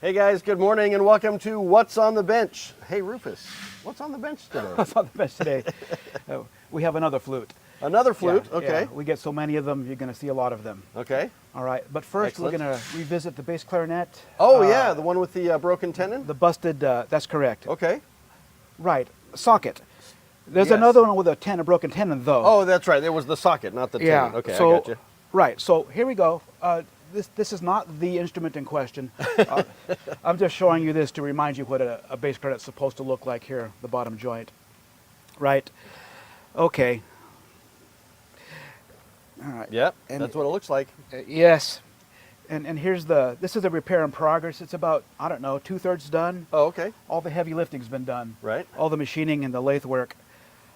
Hey guys, good morning and welcome to What's on the Bench. Hey Rufus, what's on the bench today? What's on the bench today? We have another flute. Another flute? Yeah, Okay. yeah. We get so many of them, you're going to see a lot of them. Okay. All right, but first Excellent. we're going to revisit the bass clarinet. Oh yeah, the one with the broken tenon? The busted, that's correct. Okay. Right, socket. There's Yes. another one with a broken tenon though. Oh, that's right. There was the socket, not the yeah. tenon. Okay, So, I got you. Right, so here we go. This is not the instrument in question. I'm just showing you this to remind you what a bass clarinet's supposed to look like here, the bottom joint. Right, okay. All right. Yep, And- that's what it looks like. Yes, and here's this is a repair in progress. It's about, I don't know, 2/3 done. Oh, okay. All the heavy lifting's been done. Right. All the machining and the lathe work.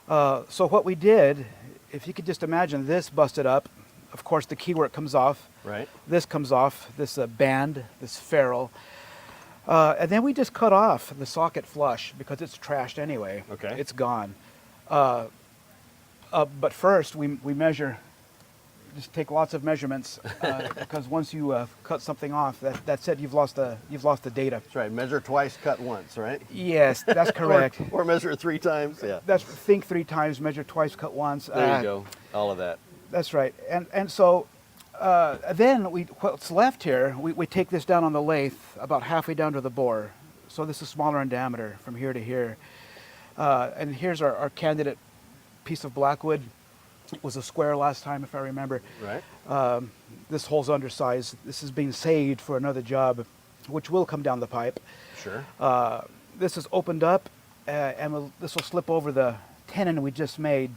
So what we did, if you could just imagine this busted up, of course the keywork comes off. Right. This comes off, this band, this ferrule. And then we just cut off the socket flush because it's trashed anyway. Okay. It's gone. But first we measure, just take lots of measurements because once you cut something off, that's it. You've lost the data. That's right. Measure twice, cut once, right? Yes, that's correct. Or measure 3 times. Yeah. That's think 3 times, measure twice, cut once. There you go. All of that. That's right. And so then what's left here, we take this down on the lathe about halfway down to the bore. So this is smaller in diameter from here to here. And here's our candidate piece of blackwood. It was a square last time, if I remember. Right. This hole's undersized. This is being saved for another job, which will come down the pipe. Sure. This is opened up, and this will slip over the tenon we just made,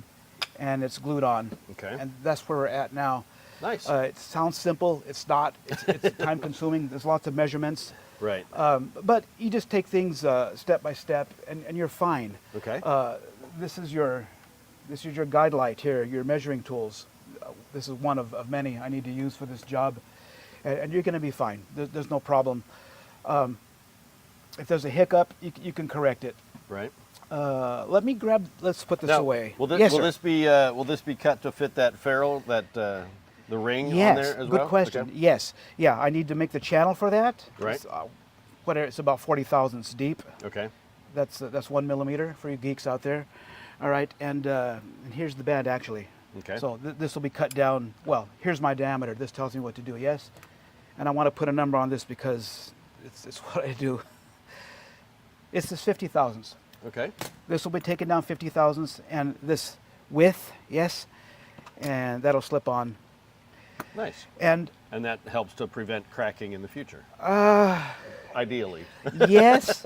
and it's glued on. Okay. And that's where we're at now. Nice. It sounds simple. It's not. It's time consuming. There's lots of measurements. Right. But you just take things step by step, and you're fine. Okay. This is your guide light here, your measuring tools. This is one of many I need to use for this job, and you're going to be fine. There's no problem. If there's a hiccup, you can correct it. Right. Let's put this Now, away. Will this, yes, will sir. this be cut to fit that ferrule, the ring on Yes, there as good well? question. Okay. Yes, yeah, I need to make the channel for that. Right. It's about 40 thousandths deep. Okay. That's 1 millimeter for you geeks out there. All right, and here's the band actually. Okay. So this will be cut down. Well, here's my diameter. This tells me what to do. Yes, and I want to put a number on this because it's what I do. It's this 50 thousandths. Okay. This will be taken down 50 thousandths, and this width, yes, and that'll slip on. Nice. And And that helps to prevent cracking in the future. Ideally. yes,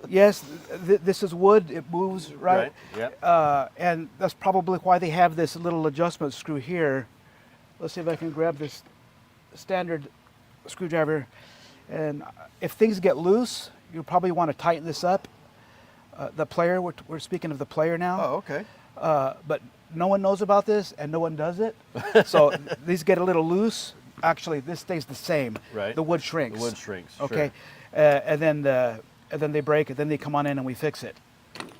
yes, this is wood. It moves, right? Right. Yeah. And that's probably why they have this little adjustment screw here. Let's see if I can grab this standard screwdriver. And if things get loose, you probably want to tighten this up. The player, we're speaking of the player now. Oh, okay. But no one knows about this, and no one does it. So these get a little loose. Actually, this stays the same. Right. The wood shrinks. The wood shrinks. Okay. Sure. And then they break, and then they come on in and we fix it.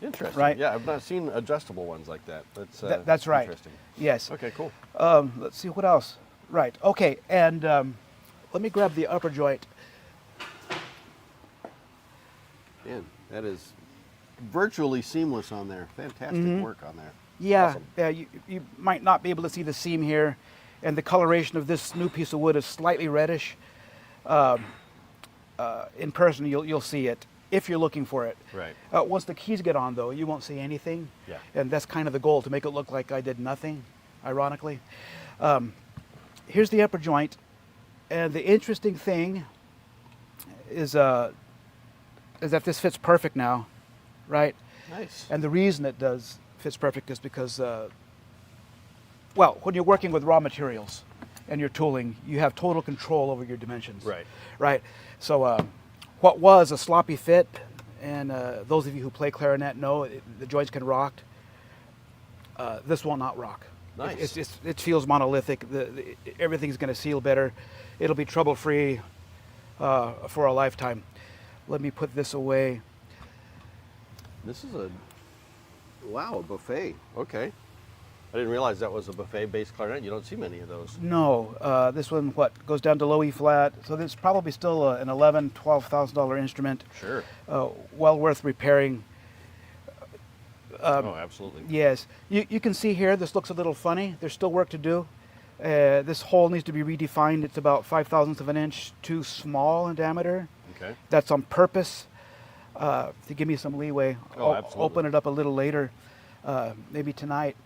Interesting. Right. Yeah, I've not seen adjustable ones like that. That's right. Interesting. Yes. Okay, cool. Let's see what else. Right. Okay. And let me grab the upper joint. Man, that is virtually seamless on there. Fantastic work on there. Yeah. Awesome. Yeah. You might not be able to see the seam here, and the coloration of this new piece of wood is slightly reddish. In person, you'll see it if you're looking for it. Right. Once the keys get on, though, you won't see anything. Yeah. And that's kind of the goal, to make it look like I did nothing, ironically. Here's the upper joint. And the interesting thing is that this fits perfect now, right? Nice. And the reason it fits perfect is because, well, when you're working with raw materials and you're tooling, you have total control over your dimensions. Right. Right. So what was a sloppy fit, and those of you who play clarinet know the joints can rock. This will not rock. Nice. It feels monolithic. Everything's going to seal better. It'll be trouble-free for a lifetime. Let me put this away. This is a buffet. Okay. I didn't realize that was a buffet bass clarinet. You don't see many of those. No, this one goes down to low E flat. So this is probably still an $11,000-$12,000 instrument. Sure. Well worth repairing. Oh, absolutely. Yes, you can see here. This looks a little funny. There's still work to do. This hole needs to be redefined. It's about 5/1000 of an inch too small in diameter. Okay. That's on purpose to give me some leeway. Oh, I'll absolutely. open it up a little later, maybe tonight.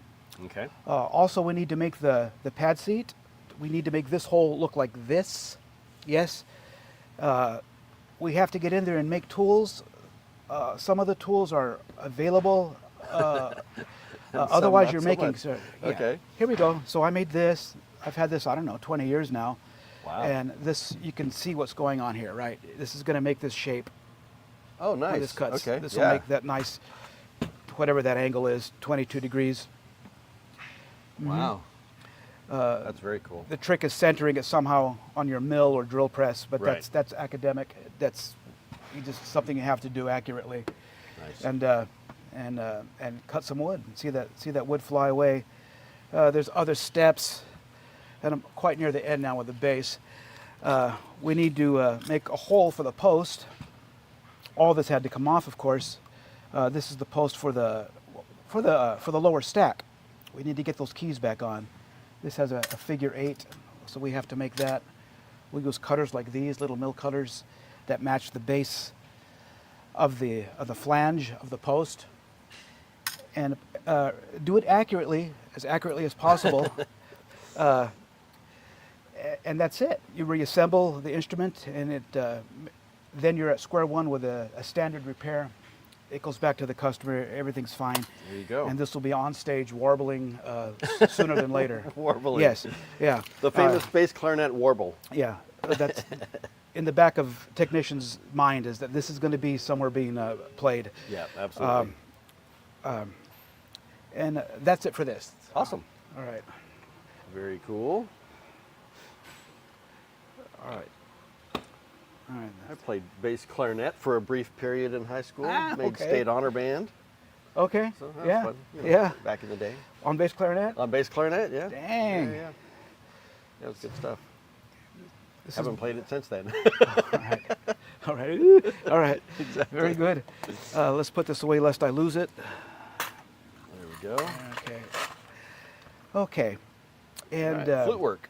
Okay. Also, we need to make the pad seat. We need to make this hole look like this. Yes. We have to get in there and make tools. Some of the tools are available. Otherwise, not you're so making. much. So, yeah. Okay. Here we go. So I made this. I've had this, I don't know, 20 years now. Wow. And this, you can see what's going on here, right? This is going to make this shape. Oh, Where nice. this cuts. Okay. This will make that nice, whatever that angle is, 22 degrees. Wow. That's very cool. The trick is centering it somehow on your mill or drill press, but Right. that's academic. That's something you have to do accurately. Nice. And cut some wood. See that wood fly away. There's other steps, and I'm quite near the end now with the base. We need to make a hole for the post. All this had to come off, of course. This is the post for the lower stack. We need to get those keys back on. This has a figure 8, so we have to make that. We use cutters like these, little mill cutters, that match the base of the flange of the post, and do it accurately as possible. And that's it. You reassemble the instrument, and then you're at square one with a standard repair. It goes back to the customer. Everything's fine. There you go. And this will be on stage warbling sooner than later. Warbling. Yes. Yeah. The famous bass clarinet warble. Yeah. That's in the back of technician's mind, is that this is going to be somewhere being played. Yeah, absolutely. And that's it for this. Awesome. All right. Very cool. All right. All right. I played bass clarinet for a brief period in high school. Made okay. state honor band. Okay. So that was Yeah. fun. You know, Yeah. Back in the day. On bass clarinet. On bass clarinet, yeah. Dang. Yeah. That was good stuff. This Haven't played it since then. All right. All right. All right. Exactly. Very good. Let's put this away lest I lose it. There we go. Okay. Okay. And All right, flute work.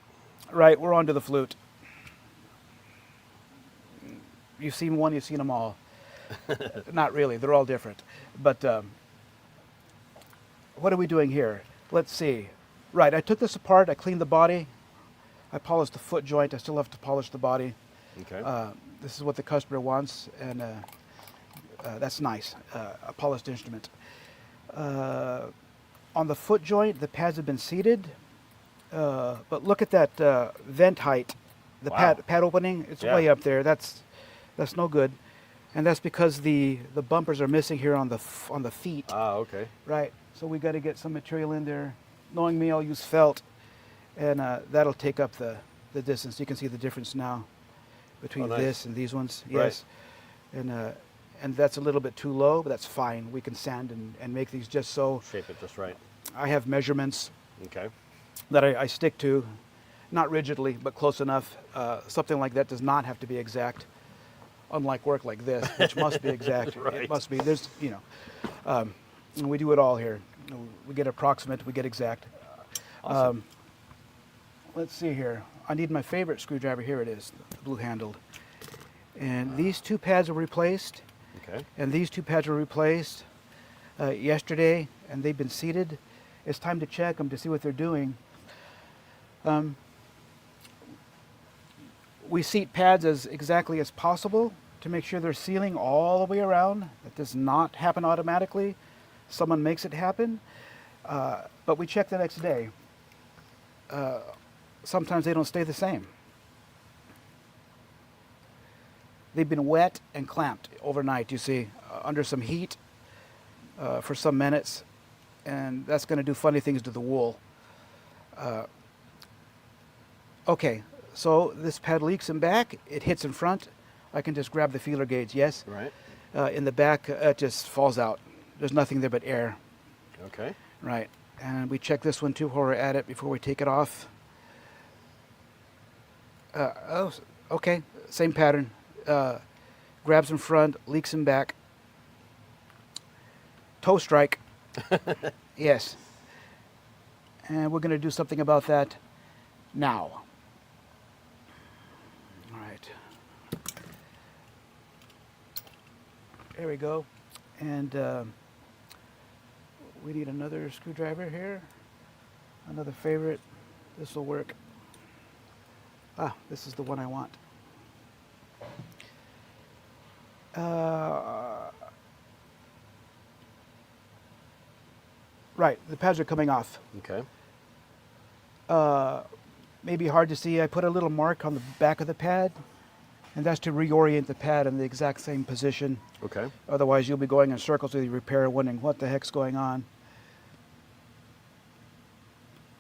right, we're on to the flute. You've seen one, you've seen them all. Not really, they're all different. But what are we doing here? Let's see. Right, I took this apart, I cleaned the body, I polished the foot joint, I still have to polish the body. Okay. This is what the customer wants, and that's nice, a polished instrument. On the foot joint, the pads have been seated, but look at that vent height, the Wow. pad opening, it's Yeah. way up there. That's no good, and that's because the bumpers are missing here on the feet. Ah, okay. Right. So we got to get some material in there. Knowing me, I'll use felt, and that'll take up the distance. You can see the difference now between Oh, nice. this and these ones. Right. Yes. And that's a little bit too low, but that's fine. We can sand and make these just so. Shape it just right. I have measurements Okay. that I stick to, not rigidly, but close enough. Something like that does not have to be exact, unlike work like this, which must be exact. Right. It must be. There's, and we do it all here. We get approximate, we get exact. Awesome. Let's see here. I need my favorite screwdriver. Here it is, the blue handled. And these two pads were replaced, Okay. and these two pads were replaced yesterday, and they've been seated. It's time to check them to see what they're doing. We seat pads as exactly as possible to make sure they're sealing all the way around. That does not happen automatically. Someone makes it happen, but we check the next day. Sometimes they don't stay the same. They've been wet and clamped overnight, you see, under some heat for some minutes, and that's going to do funny things to the wool. Okay, so this pad leaks in back, it hits in front. I can just grab the feeler gauge, yes. Right. In the back, it just falls out. There's nothing there but air, Okay. right. And we check this one too while we're at it before we take it off. Oh, okay, same pattern. Grabs in front, leaks in back. Toe strike. Yes. And we're going to do something about that now. All right. There we go. And we need another screwdriver here. Another favorite. This will work. Ah, this is the one I want. Right, the pads are coming off. Okay. Maybe hard to see. I put a little mark on the back of the pad, and that's to reorient the pad in the exact same position. Okay. Otherwise, you'll be going in circles with your repair, wondering what the heck's going on.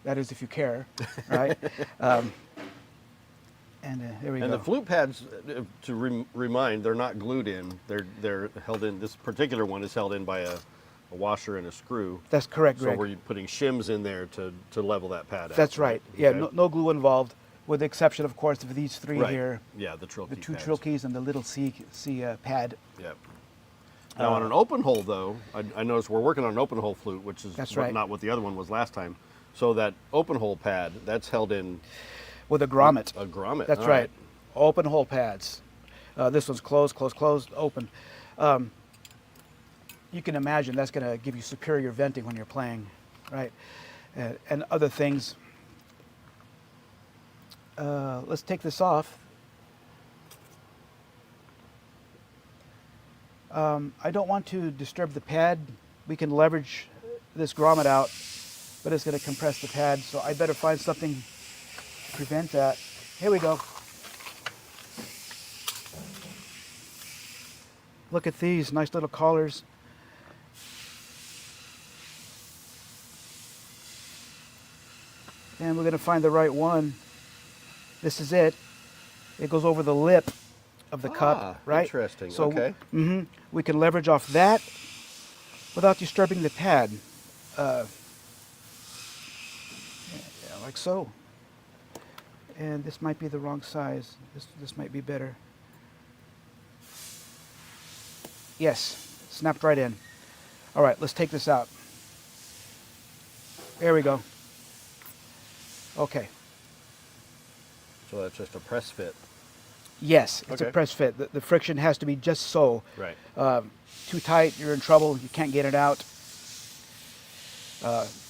That is, if you care, right? And there we go. And the flute pads, to remind, they're not glued in. They're held in. This particular one is held in by a washer and a screw. That's correct, Greg. So we're putting shims in there to level that pad out. That's right. Okay. Yeah, no glue involved, with the exception, of course, of these three Right. here. Yeah, the trill The key two pads. trill keys and the little C pad. Yep. Now on an open hole, though, I noticed we're working on an open hole flute, which is That's right. not what the other one was last time. So that open hole pad, that's held in With a grommet. a grommet. That's All right. Open hole pads. This one's closed, closed, closed, open. You can imagine that's going to give you superior venting when you're playing, right? And other things. Let's take this off. I don't want to disturb the pad. We can leverage this grommet out, but it's going to compress the pad, so I better find something to prevent that. Here we go. Look at these nice little collars. And we're going to find the right one. This is it. It goes over the lip of the cup, right? Interesting. So, Okay. we can leverage off that without disturbing the pad. Yeah, like so. And this might be the wrong size. This might be better. Yes, snapped right in. All right, let's take this out. There we go. Okay. So that's just a press fit. Yes, it's a Okay. press fit. The friction has to be just so. Right. Too tight, you're in trouble. You can't get it out.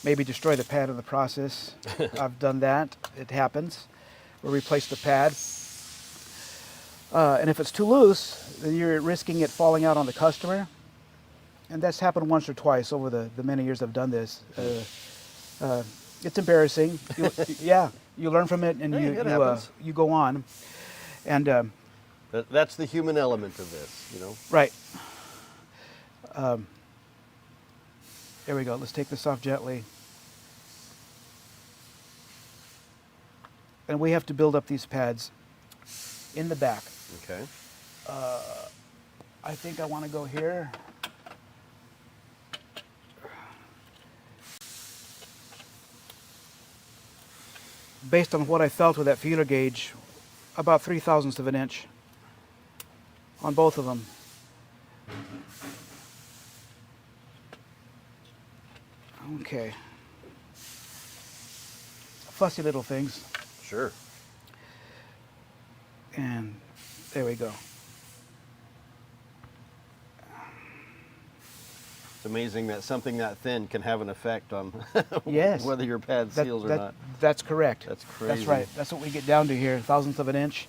Maybe destroy the pad in the process. I've done that. It happens. We'll replace the pad. And if it's too loose, then you're risking it falling out on the customer. And that's happened once or twice over the many years I've done this. It's embarrassing. You learn from it, and Hey, it happens. you go on. And That's the human element of this, you know. right. There we go. Let's take this off gently. And we have to build up these pads in the back. Okay. I think I want to go here. Based on what I felt with that feeler gauge, about 3/1000ths of an inch on both of them. Okay. Fussy little things. Sure. And there we go. It's amazing that something that thin can have an effect on Yes. whether your pad seals or not. That's correct. That's That's crazy. right. That's what we get down to here, 1/1000th of an inch.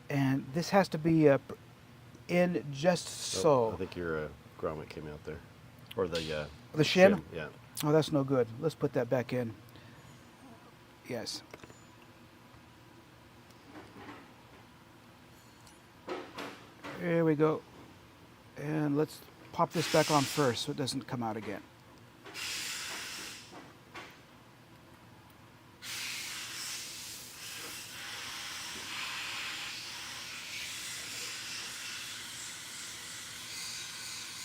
And this has to be in just so. I think your grommet came out there. Or the The shim? Yeah. Oh, that's no good. Let's put that back in. Yes. There we go. And let's pop this back on first so it doesn't come out again.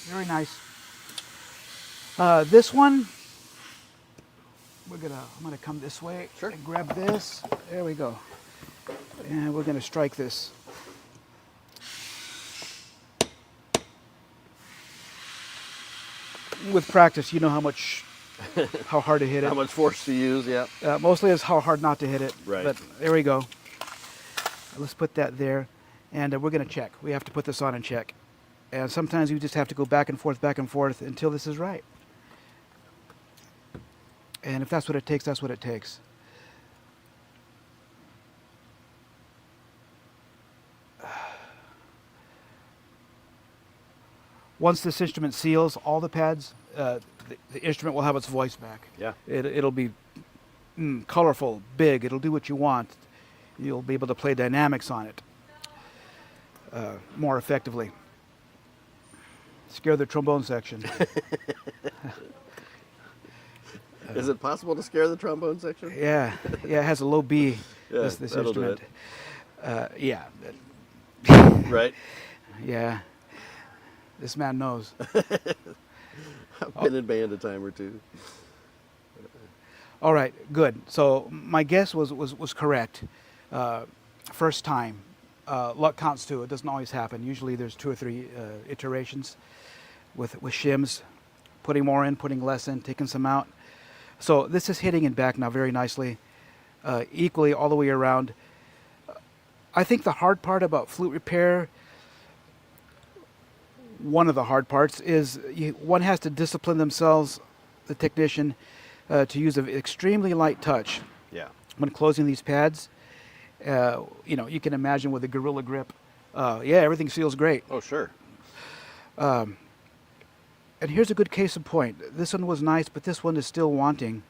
Very nice. This one, I'm gonna come this way Sure. and grab this. There we go. And we're gonna strike this. With practice, you know how hard to hit it. How much force to use? Yeah. Mostly it's how hard not to hit it. Right. But there we go. Let's put that there. And we're going to check. We have to put this on and check. And sometimes you just have to go back and forth until this is right. And if that's what it takes, that's what it takes. Once this instrument seals all the pads, the instrument will have its voice back. Yeah. It'll be colorful, big. It'll do what you want. You'll be able to play dynamics on it more effectively. Scare the trombone section. Is it possible to scare the trombone section? Yeah, it has a low B. Yeah, this that'll do instrument. Yeah, Right. yeah. This man knows. I've been in band a time or two. All right, good. So my guess was correct. First time. Luck counts too. It doesn't always happen. Usually there's 2 or 3 iterations with shims, putting more in, putting less in, taking some out. So this is hitting and back now very nicely, equally all the way around. I think the hard part about flute repair, one of the hard parts, is one has to discipline themselves, the technician, to use an extremely light touch Yeah. when closing these pads. You can imagine with a Gorilla Grip, everything feels great. Oh, sure. And here's a good case in point. This one was nice, but this one is still wanting.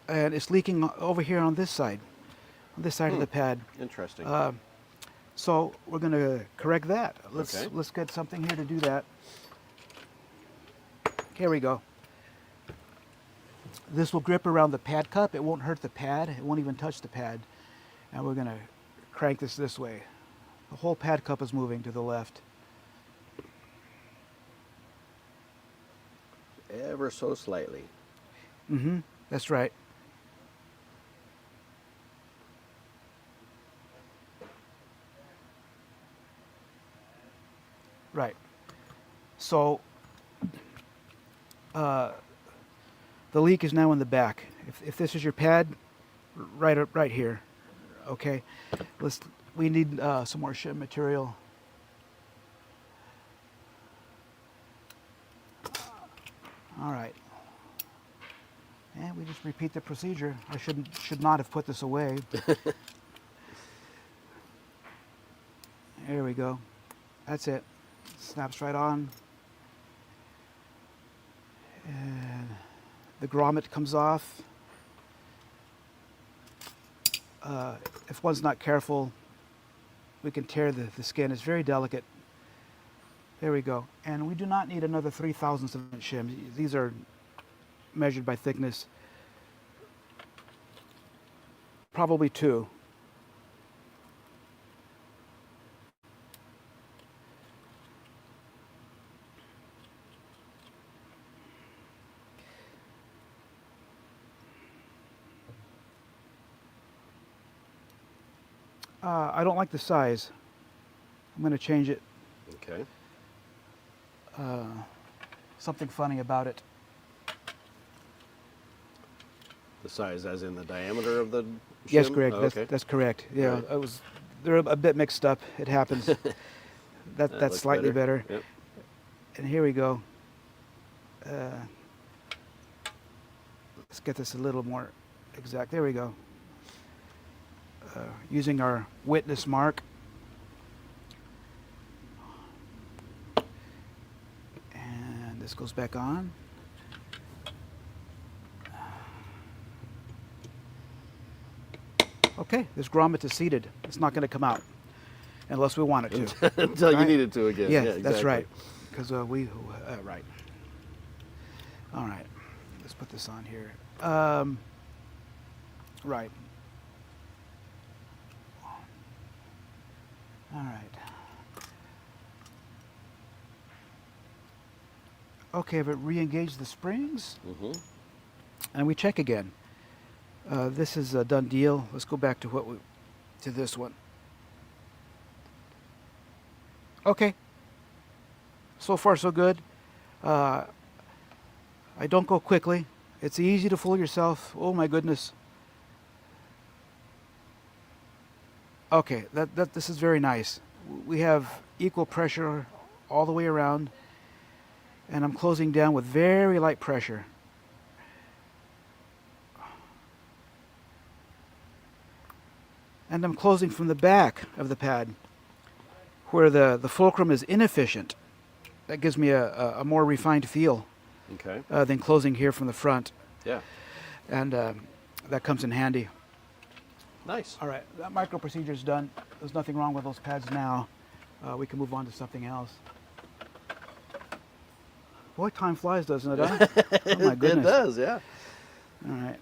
And it's leaking over here on this side of the pad. Interesting. So we're going to correct that. Okay. Let's get something here to do that. Here we go. This will grip around the pad cup. It won't hurt the pad. It won't even touch the pad. And we're going to crank this way. The whole pad cup is moving to the left. Ever so slightly. Mm-hmm. That's right. Right. So the leak is now in the back. If this is your pad, right here. Okay. We need some more shim material. All right. And we just repeat the procedure. I should not have put this away. There we go. That's it. Snaps right on. And the grommet comes off. If one's not careful, we can tear the skin. It's very delicate. There we go. And we do not need another 3/1000 of an inch shim. These are measured by thickness. Probably 2. I don't like the size. I'm going to change it. Okay. Something funny about it. The size as in the diameter of the Yes, shim? Greg, Oh, okay. that's correct. Yeah, Right. They're a bit mixed up. It happens. That's looks slightly better. Yep. And here we go. Let's get this a little more exact. There we go. Using our witness mark. And this goes back on. Okay, this grommet is seated. It's not going to come out unless we want it to. Until you Right? need it to again. Yeah, Yeah, exactly. that's right. Because right. All right, let's put this on here. Right. All right. Okay, but re-engage the springs, Mm-hmm. and we check again. This is a done deal. Let's go back to this one. Okay. So far, so good. I don't go quickly. It's easy to fool yourself. Oh my goodness. Okay, this is very nice. We have equal pressure all the way around, and I'm closing down with very light pressure. And I'm closing from the back of the pad, where the fulcrum is inefficient. That gives me a more refined feel Okay. than closing here from the front. Yeah. And that comes in handy. Nice. All right, that micro procedure is done. There's nothing wrong with those pads now. We can move on to something else. Boy, time flies, doesn't it? Huh? Oh my goodness. It does, yeah. All right.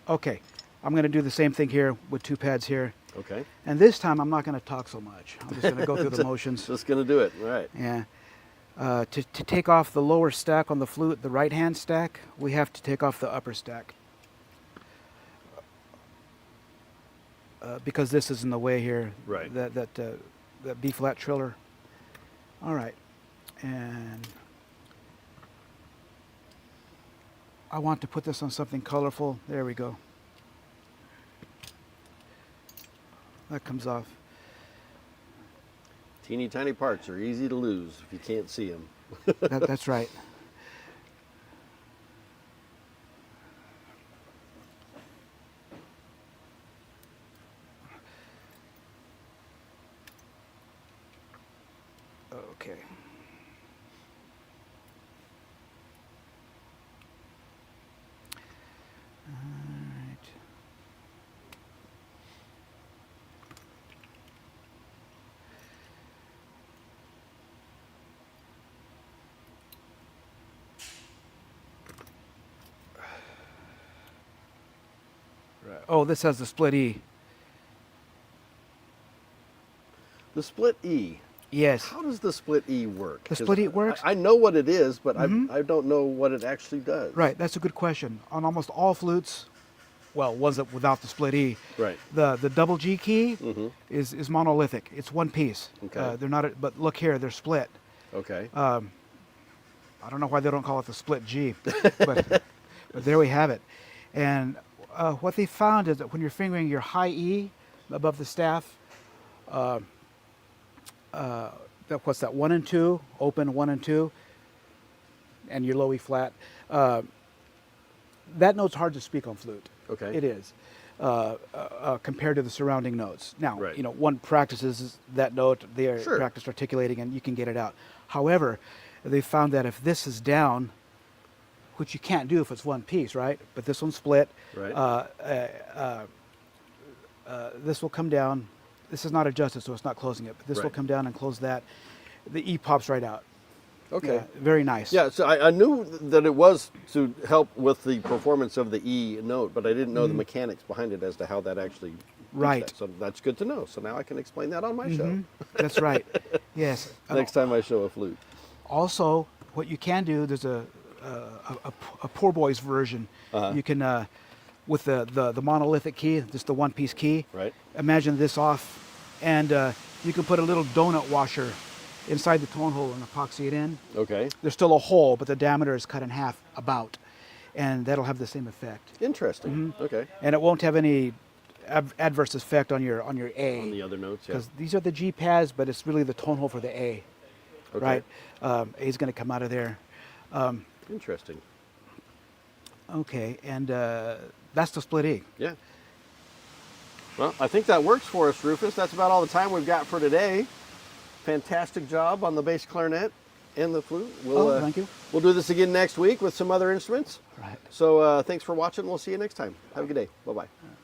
Okay, I'm going to do the same thing here with two pads here. Okay. And this time I'm not going to talk so much. I'm just going to go through the motions. Just gonna do it, right? Yeah. To take off the lower stack on the flute, the right-hand stack, we have to take off the upper stack. Because this is in the way here. Right. That B-flat triller. All right. And I want to put this on something colorful. There we go. That comes off. Teeny tiny parts are easy to lose if you can't see them. That's right. Okay. All right. Right. Oh, this has the split E. The split E. Yes. How does the split E work? The 'Cause split E works? I know what it is, but Mhm. I don't know what it actually does. Right, that's a good question. On almost all flutes, well, ones that without the split E, Right. the double G key Mhm. is monolithic. It's one piece. Okay. They're not, but look here, they're split. Okay. I don't know why they don't call it the split G, but there we have it. And what they found is that when you're fingering your high E above the staff, what's that, 1 and 2, open 1 and 2, and your low E flat, that note's hard to speak on flute. Okay. It is, compared to the surrounding notes. Now, Right. one practices that note, they are Sure. practiced articulating, and you can get it out. However, they found that if this is down, which you can't do if it's one piece, right? But this one's split. Right. This will come down. This is not adjusted, so it's not closing it. But this will Right. come down and close that. The E pops right out. Okay. Yeah, very nice. Yeah, so I knew that it was to help with the performance of the E note, but I didn't know the mechanics behind it as to how that actually does Mm-hmm. Right. that. So that's good to know. So now I can explain that on my show. Mhm. That's right. Yes. Next time I show a flute. Also, what you can do, there's a poor boy's version. Uh-huh. You can, with the monolithic key, just the one-piece key. Right. Imagine this off, and you can put a little donut washer inside the tone hole and epoxy it in. Okay. There's still a hole, but the diameter is cut in half about, and that'll have the same effect. Interesting. Mm-hmm. Okay. And it won't have any adverse effect on your A. On the other notes, yeah. Because these are the G pads, but it's really the tone hole for the A. Okay. Right? A's going to come out of there. Interesting. Okay, and that's the split E. Yeah. Well, I think that works for us, Rufus. That's about all the time we've got for today. Fantastic job on the bass clarinet and the flute. Thank you. We'll do this again next week with some other instruments. Right. So thanks for watching. We'll see you next time. Have a good day. Bye-bye.